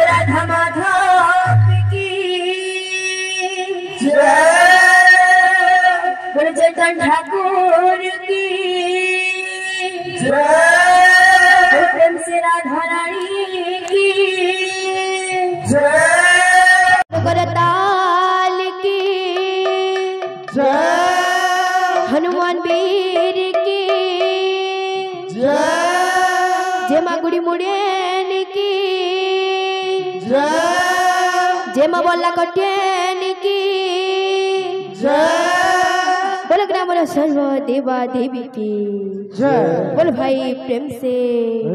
राधा माधव की चेतन ठाकुर की प्रेम से राधा रानी की करताल की हनुमान वीर की जय मां गुड़ी मुड़ेन की जय मां बोला कटेन की बोलो ग्राम सर्व देवा देवी की बोलो भाई प्रेम से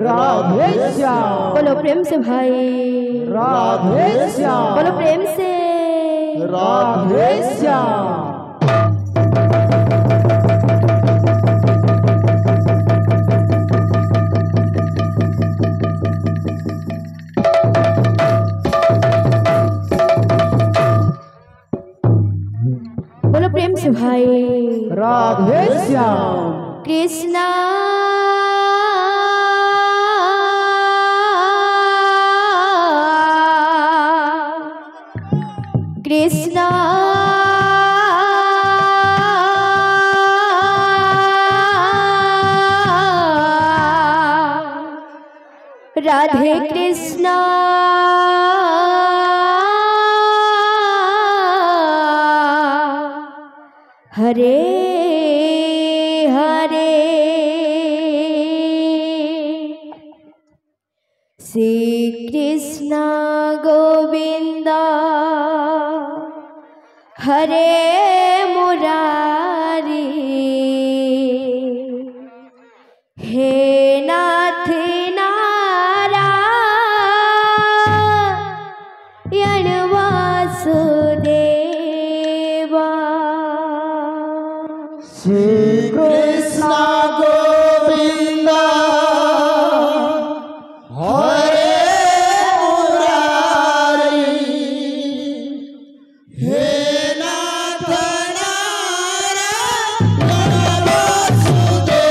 राधे श्याम। बोलो प्रेम से भाई राधे श्याम। बोलो प्रेम से राधे श्याम। बोलो प्रेम से भाई राधे श्याम। कृष्णा कृष्णा राधे कृष्णा हरे हरे श्री कृष्ण गोविंदा हरे मुरारी हे नाथ नारायण वासुदेवा श्री कृष्ण गोविंदा हरे मुरारी हे नाथ नारायण वासुदेवा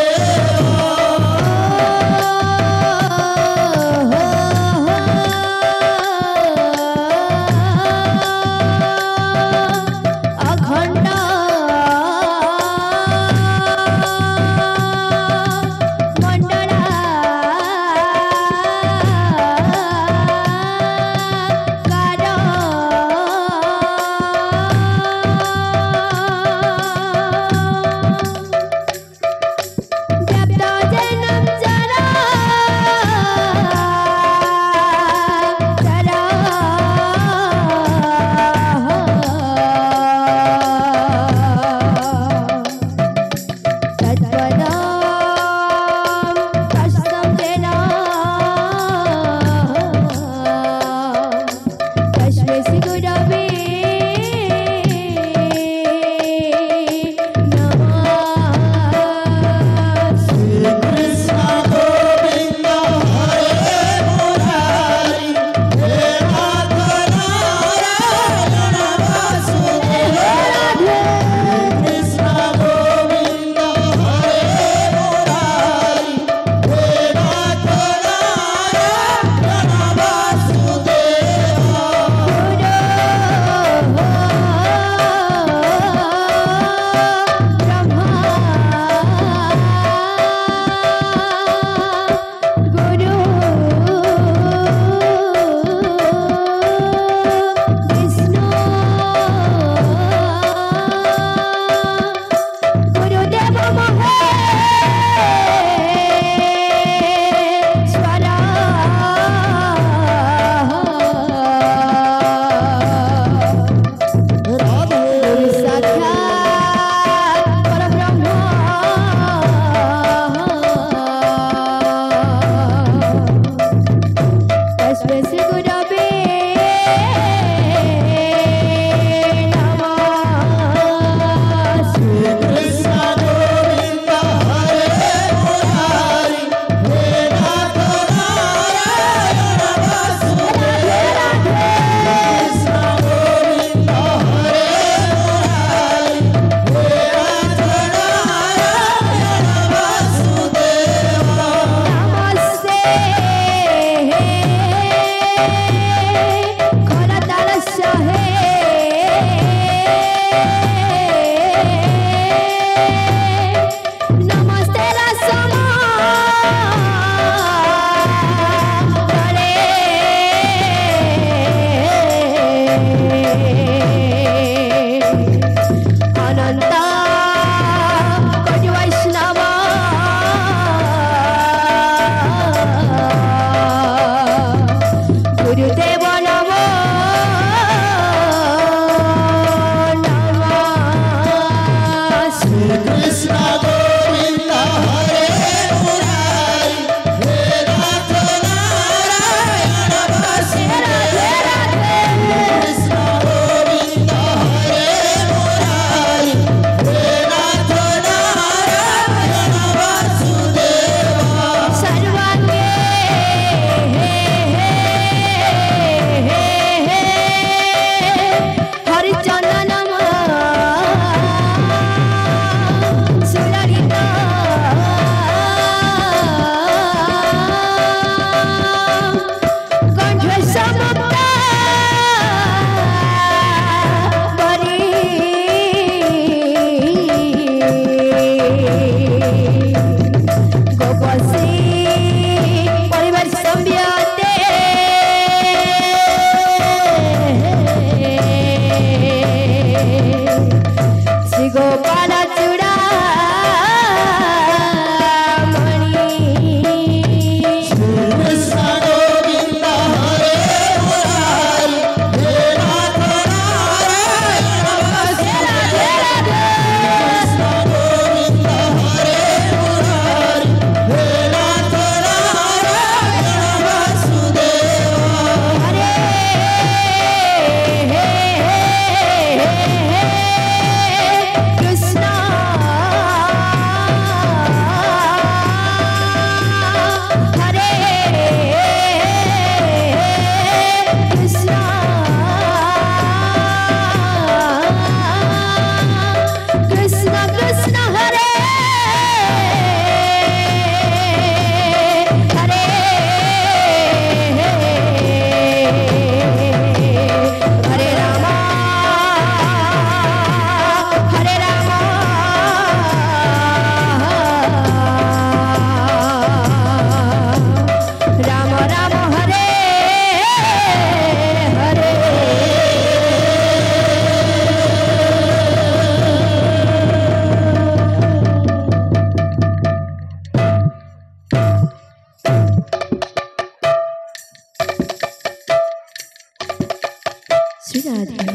राधे।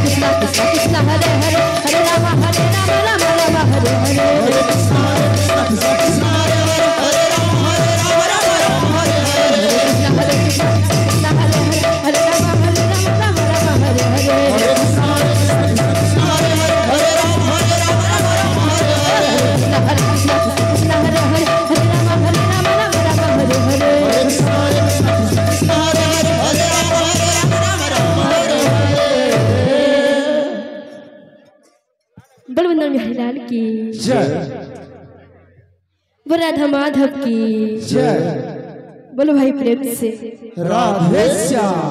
कृष्णा कृष्णा कृष्णा हरे हरे हरे राम राम राम हरे हरे कृष्णा कृष्णा कृष्णा हरे हरे हरे राम हरे राम हरे हरे कृष्णा हरे कृष्णा कृष्णा हरे हरे हरे राम राम हरे हरे कृष्णा कृष्णा कृष्णा हरे हरे हरे राम हरे कृष्णा कृष्णा हरे हरे हरे राम हरे हरे कृष्णा कृष्णा कृष्णा हरे हरे हरे राम हरे बलवंदर बिहारीलाल की जय बोलो राधा माधव की जय बोलो भाई प्रेम से राधे श्याम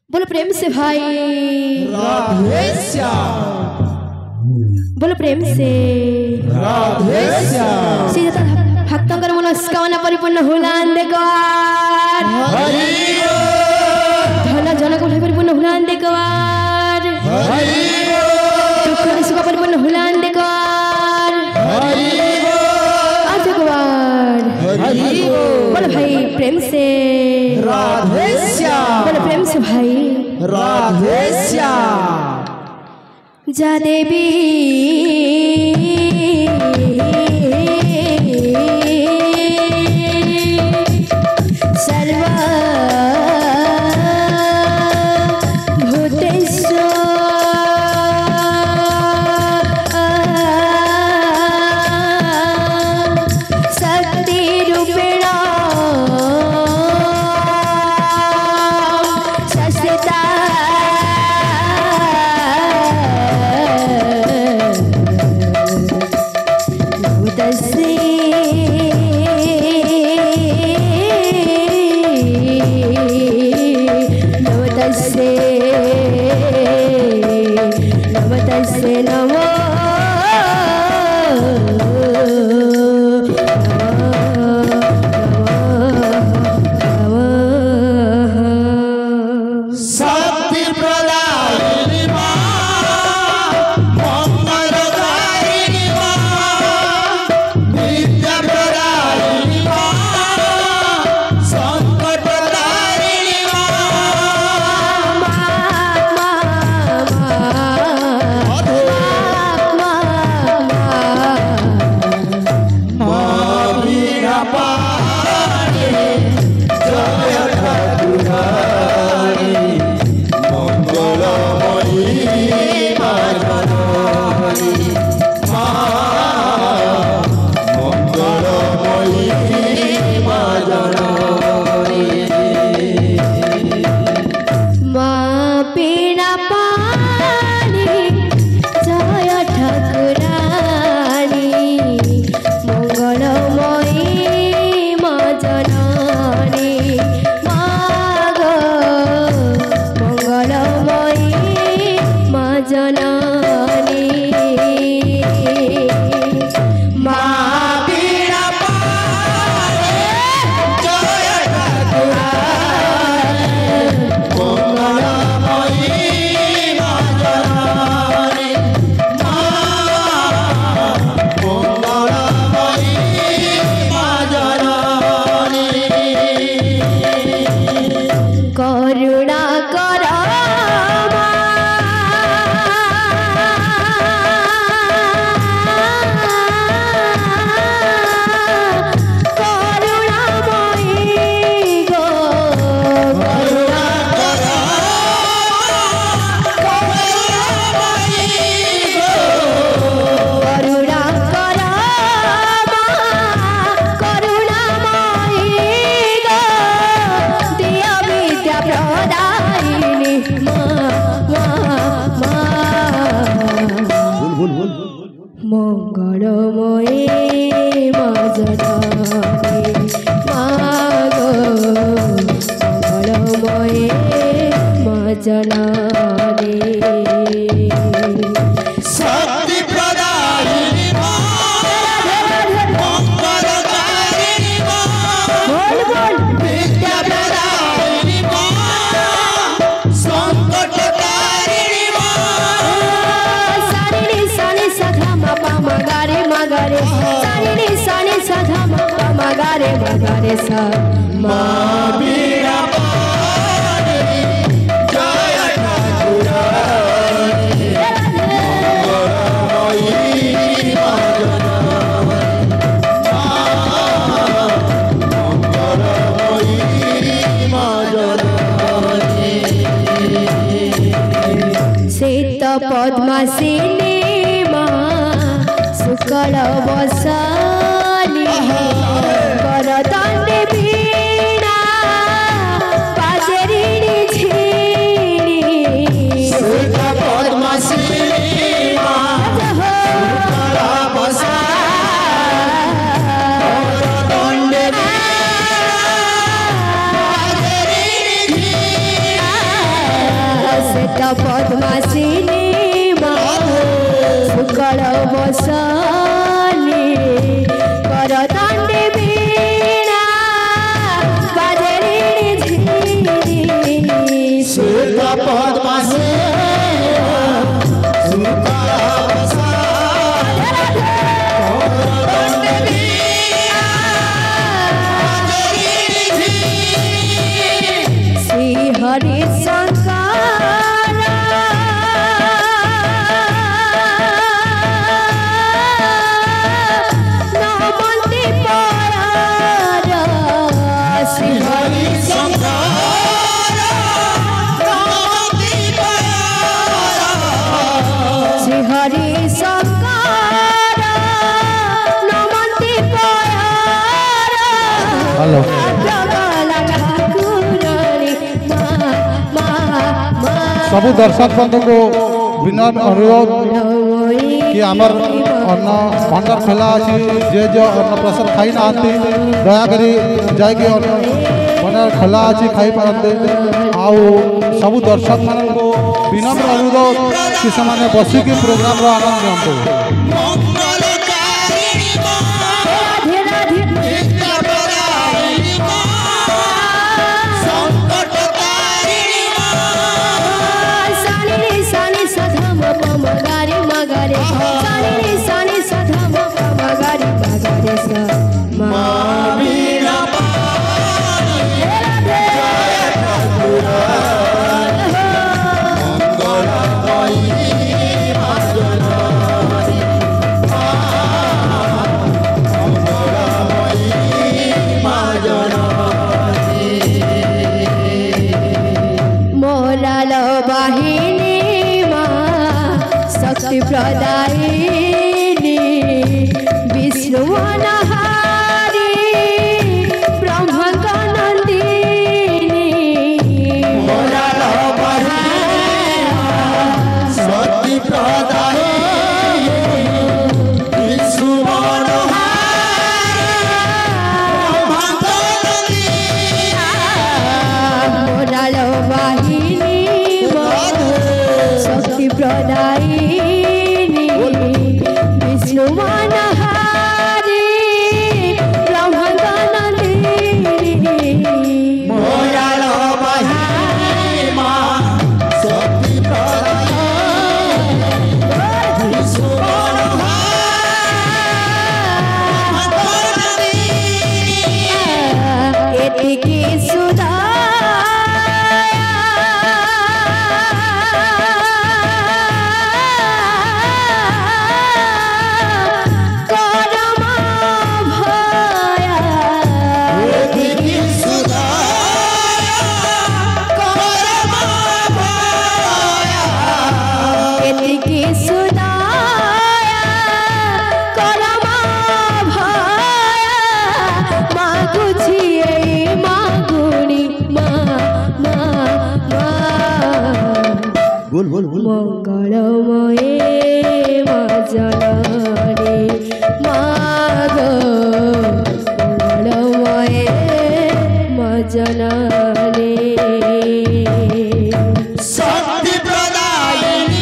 बोलो प्रेम से भाई राधे श्याम बोलो प्रेम से राधे श्याम सीता भक्तंकर मनस्कामना परिपूर्ण हुलान देगवार हरि धन जनक परिपूर्ण हुलान देगवार हरि दुख सुख परिपूर्ण हुलान देगवार हरि देगवार हरि बोलो भाई प्रेम से राधे श्याम बोलो प्रेम से भाई राधे श्याम जा देवी सर्वा भूतेषु शक्ति रूपेण शस्ता नमतस्से नमो शक्ति प्रदायिनी मंगलकारिणी विद्या प्रदायिनी संकट तारिणी शक्ति प्रदायिनी मंगलकारिणी विद्या प्रदायिनी संकट तारिणी सानी सधा मगारे मगारे सानी सधा मगारे मगारे सा माँ बीरा पानी पद्मासिनी शुक्ल वसानी करदंडे वीणा पाजरिणी झिणी सुत पद्मासिनी पद्मासिनी शुक्ल वसानी करदंडे वीणा पाजरिणी झिणी सुत पद्मासिनी शुक्ल वसानी करदंडे वीणा पाजरिणी झिणी श्री हरि हेलो सबू दर्शक बंधु को विनम्र अनुरोध कि आमर अन्न भंडार खोला अच्छी जे जो अन्न प्रसाद खाई ना दयाकोरी जाकि भंडार खोला अच्छी खाई पारते आउ सबू दर्शक मान विनम्र अनुरोध कि से बसिकी प्रोग्राम आनंद नियंतु। शक्ति प्रदायिनी विष्णु मनहारी ब्रह्मकानंदिनी शक्ति प्रदायिनी विष्णु मनहारी ब्रह्मकानंदिनी मोराल वाहिनी शक्ति प्रदायिनी विष्णु मनहारी ब्रह्मकानंदिनी मोराल वाहिनी शक्ति प्रदायिनी विष्णु मनहारी एतिकी सुधा मंगलमये माँ जननी माग मंगलमये माँ जननी शक्ति प्रदायिनी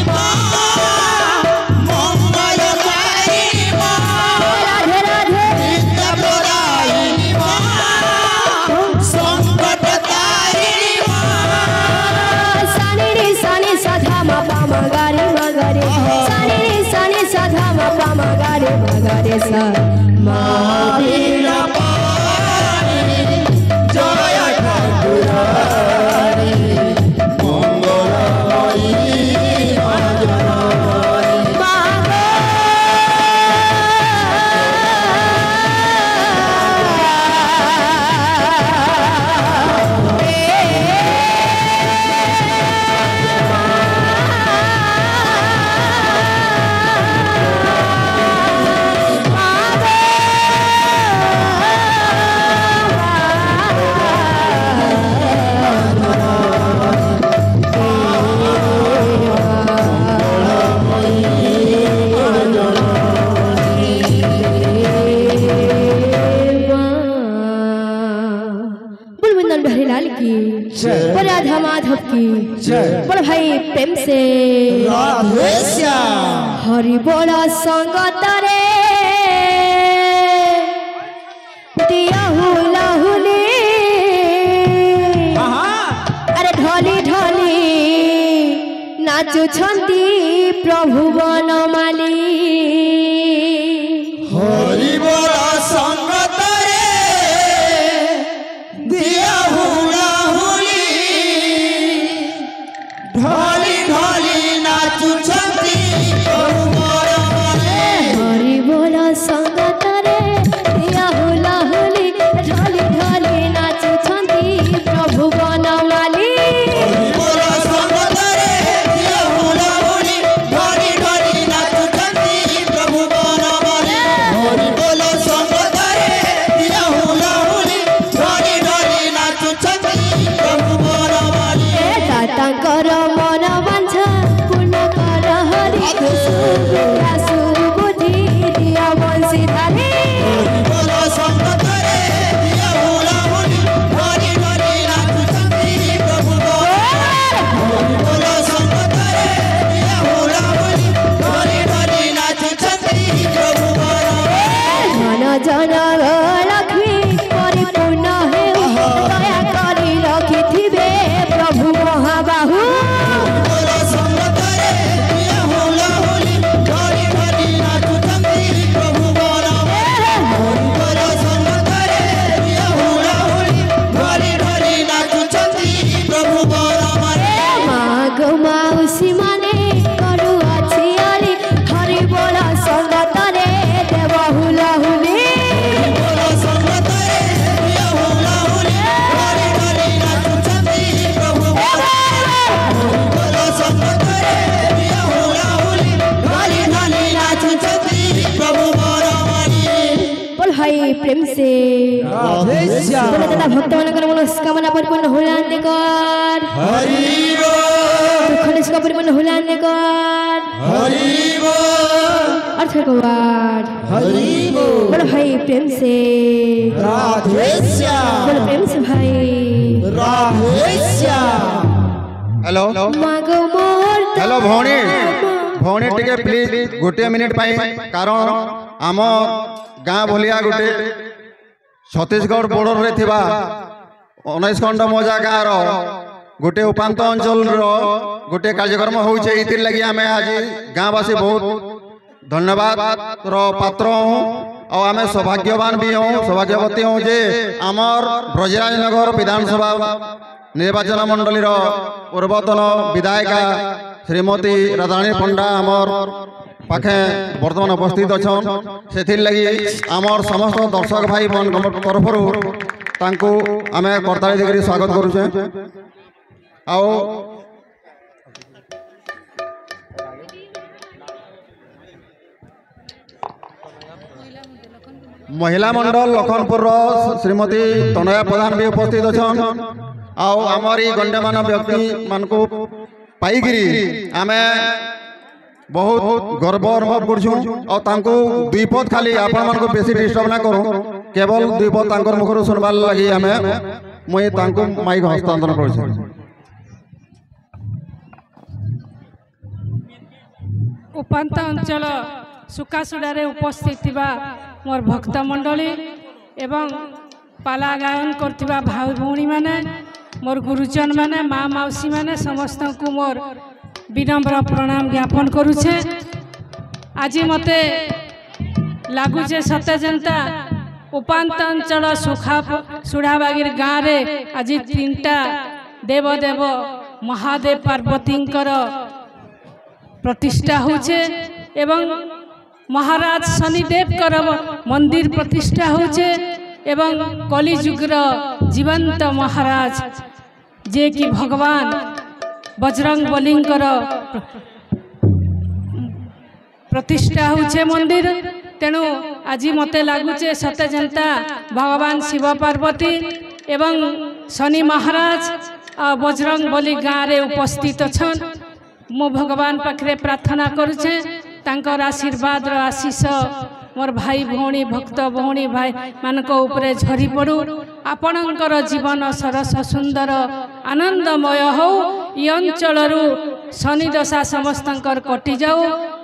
मंगलकारिणी राधे राधे नित्य प्रदायिनी संकटकारिणी सानी सानी सधा मा पा मगारे मगारे सानी सधा मा पा मगारे मगारे सा माँ वीणा पाणि जय ठाकुरानी मंगलमयी माँ जननी बोल राधा माधव की बोल भाई प्रेम से राधे श्याम हरि बोला संगत रे दिया हुला हुली अरे ढोली ढोली नाचुछंती प्रभु बनमाली हरि बोला संगत रे दिया हुला हुली ढोली ढोली नाचुछंती प्रभु बनमाली हरि बोला संगत रे दिया हुला हुली ढोली ढोली नाचुछंती प्रभु बनमाली हरि बोला संगत रे दिया हुला हुली ढोली ढोली नाचुछंती प्रभु बनमाली हरि बोला संगत रे दिया हुला हुली ढोली ढोली नाचुछंती प्रभु बनमाली तातांकर मन बांछा पूर्ण कर हरि सुबुद्धि दिया बंशी धारी हरि बोला संगत रे दिया हुला हुली ढोली ढोली नाचुछंती प्रभु बनमाली हरि बोला संगत रे दिया हुला हुली ढोली ढोली नाचुछंती प्रभु बनमाली धन जन लक्ष्मी परिपूर्ण हेउ दया करी रखिथिबे प्रभु महाबाहु बोला संगत रे दिया हुला हुली ढोली ढोली नाचुछंती प्रभु बनमाली हरि बोला संगत रे दिया हुला हुली ढोली ढोली नाचुछंती प्रभु बनमाली माग माउसी माने करू अछि अली हरि बोला संगत रे देव हुला हुली बोला संगत रे दिया हुला हुली ढोली ढोली नाचुछंती प्रभु बनमाली बोला संगत रे दिया हुला हुली ढोली ढोली नाचुछंती प्रभु बनमाली बोल भाई प्रेम से राधे श्याम बोले दादा भक्त मनकर मनस्कामना परिपूर्ण हुलाने कर हरि बोल दुख निष्का परिपूर्ण हुलाने कर हरि बोल अर्थ गवार हरि बोल बोल भाई प्रेम से राधे श्याम बोल प्रेम से भाई राधे श्याम हेलो मागो मोर हेलो भौणी भौणी टिके प्लीज गोटे मिनिट पाई कारण आम गाँ भलिया गोटे छत्तीसगढ़ बॉर्डर रे थिबा 19 खंड मजा गाँव गोटे उपांत अंचल गोटे कार्यक्रम होउछे इतिर लगी आमे आज गाँववासी बहुत धन्यवाद रो पात्र हूँ और आमे सौभाग्यवान भी हूँ सौभाग्यवती हूँ जे आमर ब्रजराज नगर विधानसभा निर्वाचन मंडली पूर्वतन विधायिका श्रीमती राधारानी पंडा आमर पाखे बर्तमान उपस्थित अच्छा से लगी आमर समस्त दर्शक भाई मन तरफ आम करताली देकर स्वागत करुचे आओ महिला मंडल लखनपुर श्रीमती तनया प्रधान भी उपस्थित अच्छा आओ आमरी गण्यमान व्यक्ति मान को पाइकिरी आमे बहुत गर्व अनुभव करूँ दुई पद खाली आपण मान को बेसी डिस्टर्ब ना करूँ केवल दुई पद तांकर मुखर सुनबार लगी आमे मुई तांको माइक हस्तांतरण करूँ। उपांत अंचल सुकासुड़ारे उपस्थित थिबा मोर भक्त मंडली एवं पाला गायन करथिबा भाई भौणी माने मोर गुरुजन माने माँ मौसी माने समस्त को मोर विनम्र प्रणाम ज्ञापन करुछे। आज मते लागुचे सत्य जनता उपांत अंचल सुड़ाबागिर गाँव रे आज 3टा देवदेव महादेव पार्वतींकर प्रतिष्ठा होचे एवं महाराज शनिदेव कर मंदिर प्रतिष्ठा होचे एवं कलिजुगर जीवंत महाराज जे कि भगवान बजरंग बलींकर प्रतिष्ठा होचे मंदिर। तेणु आज मते लागुचे सत्य जनता भगवान शिव पार्वती एवं शनि महाराज आ बजरंग बली गाँव रे उपस्थित छन। मो भगवान पाखरे प्रार्थना करुचे तांकर आशीर्वाद आशीष मोर भाई भौणी भक्त भौणी भाई मानक उपरे झरी पड़ू आपणकर जीवन सरस सुंदर आनंदमय हो ये अंचल शनि दशा समस्त कटि जाऊ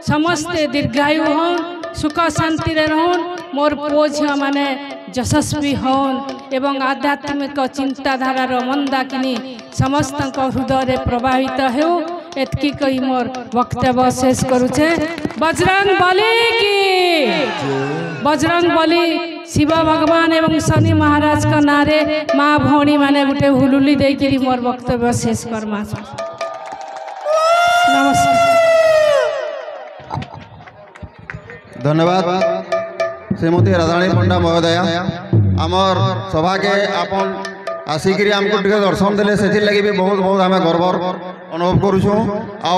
समस्ते दीर्घायु हन सुख शांति रहन मोर पुओ झील माने यशस्वी हन एवं आध्यात्मिक चिंताधारार मंदाकिनी समस्त हृदय प्रभावित हो एतकी कही मोर वक्तव्य शेष करुचे। बजरंग बली की बजरंग बली शिव भगवान एवं शनि महाराज का नारे माँ भौणी माने गोटे हुलुली देकरी मोर वक्तव्य शेष करमा। नमस्कार धन्यवाद श्रीमती राधाणी पंडा महोदया आमर सभा के आपन आसिक आमको टे दर्शन देले से लगी भी बहुत बहुत आम गर्व अनुभव करुँ आ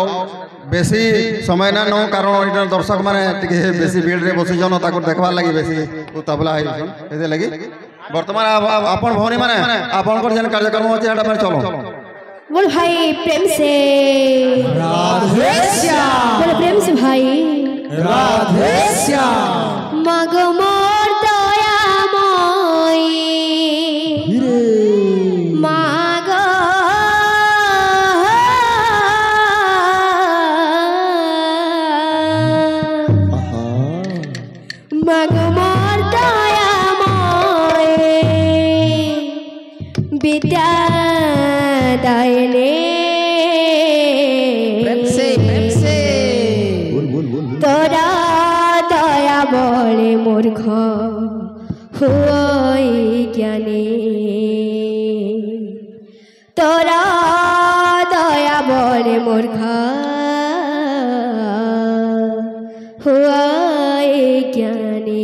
बेसी समय ना नौ कारण इधर दर्शक मैंने बेसी भीड़ रे बसीजन ताको देखबार लगी बेसी उतावला है लगी वर्तमान आपन भौणी माने आपन जेन कार्यक्रम होचे एटा में चलो बोल भाई प्रेम से राधे श्याम बोल प्रेम से भाई राधे श्याम मग मोर दयामयी माग मग मोर दयामयी विद्या दायने तोरा दया बड़े मूर्ख हुई ज्ञानी तोरा दया बड़े मूर्ख हुई ज्ञानी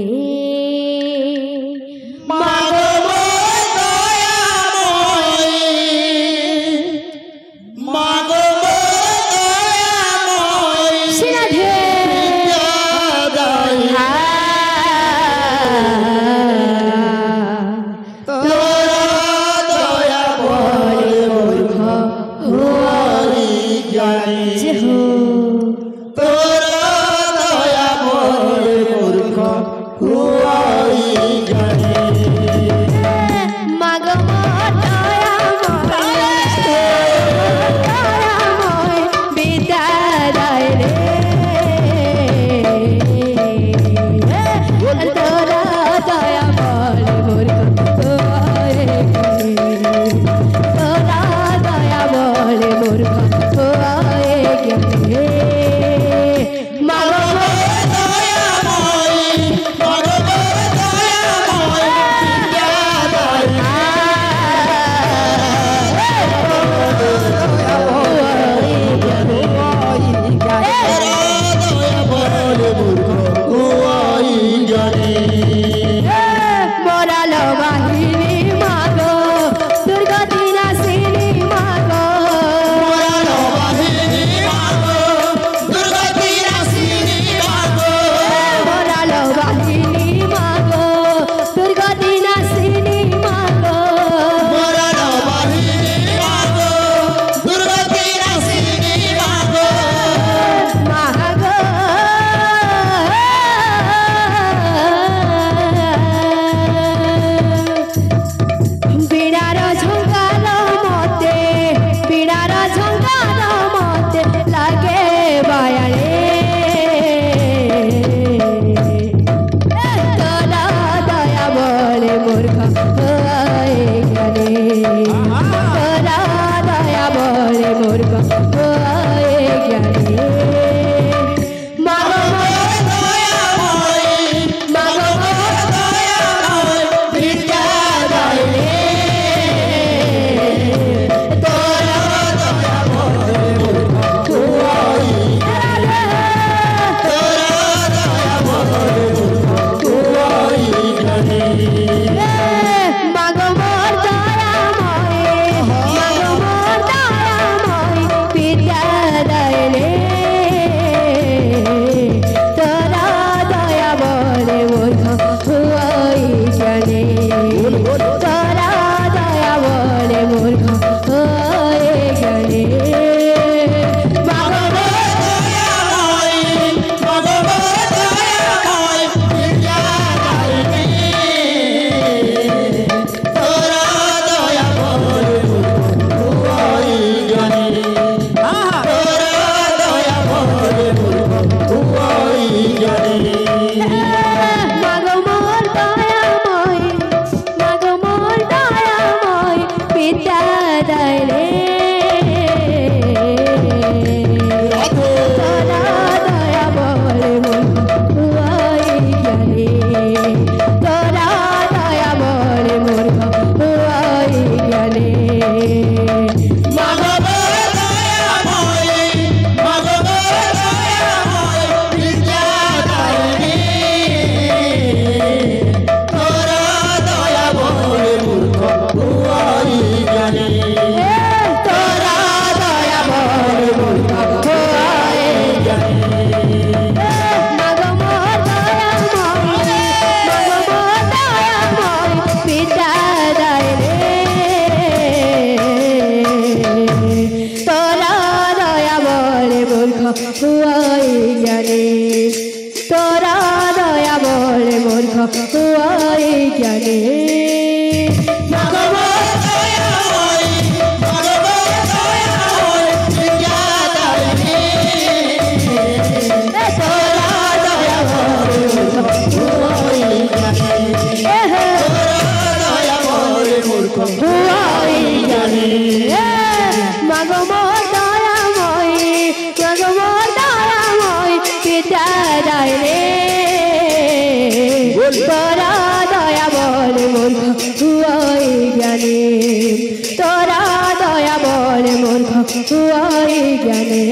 हुआई ज्ञाने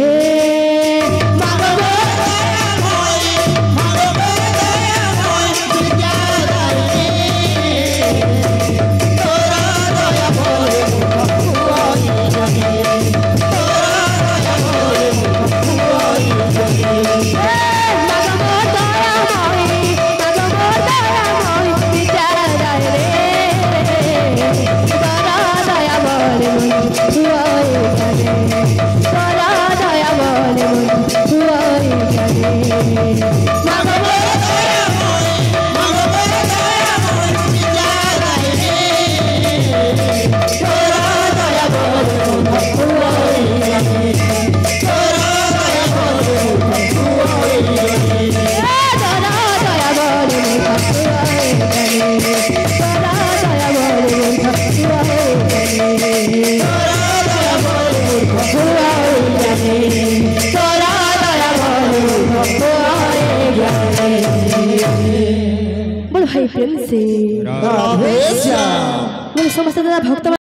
बोल भाई प्रेम से राधे श्याम बोल समस्त दादा भक्त